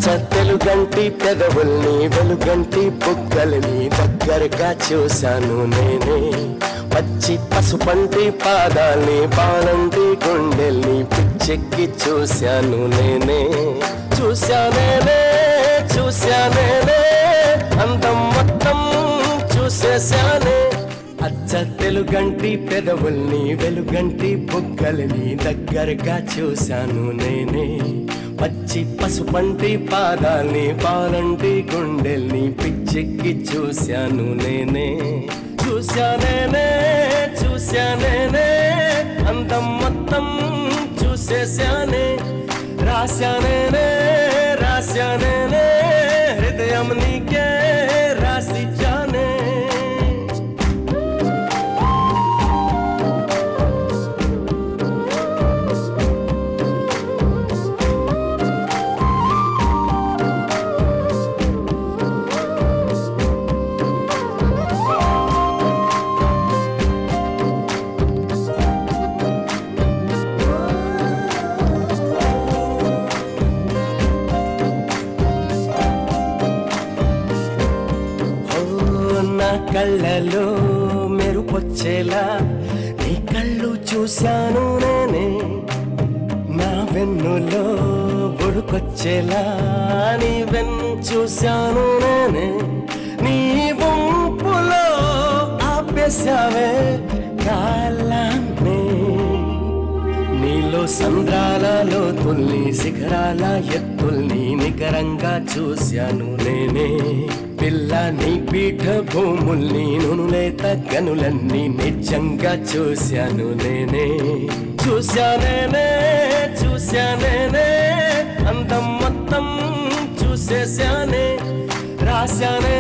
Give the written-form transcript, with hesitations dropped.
తెలుగంటి పెదవుల్ని వెలుగంటి బుగ్గల్ని దగ్గరగా చూశాను నేనే పచ్చి పసుపంటి పాదాల్ని బాలంటి గుండెల్ని పిచ్చెక్కి చూశాను నేనే చూశానేనే అందం మొత్తం చూసేశానే అచ్చ తెలుగంటి పెదవుల్ని వెలుగంటి బుగ్గల్ని దగ్గరగా చూశాను నేనే పచ్చి పసుపంటి పాదాల్ని బాలంటి గుండెల్ని పిచ్చెక్కి చూశాను నేనే చూశానేనే అందం మొత్తం చూసేశానే రాశానేనే హృదయం నీకే రాసిచ్చానే కళ్ళలో మెరుపొచ్చేలా నీ కళ్ళు చూశాను నేనే నా వెన్నులో బుడుకొచ్చేలా నీ వెన్ను చూశాను నేనే నీ వంపులో ఆపేశావే కాలాన్ని నీలో సంద్రాలలో తుల్లి శిఖరాల ఎత్తుల్ని నికరంగా చూశాను నేనే పిల్ల నీ పీఠ భూముల్ని నునులేత గనులన్నీ నిజంగా చూశాను నేనే చూశానేనే అందం మొత్తం చూసేశానే రాశానే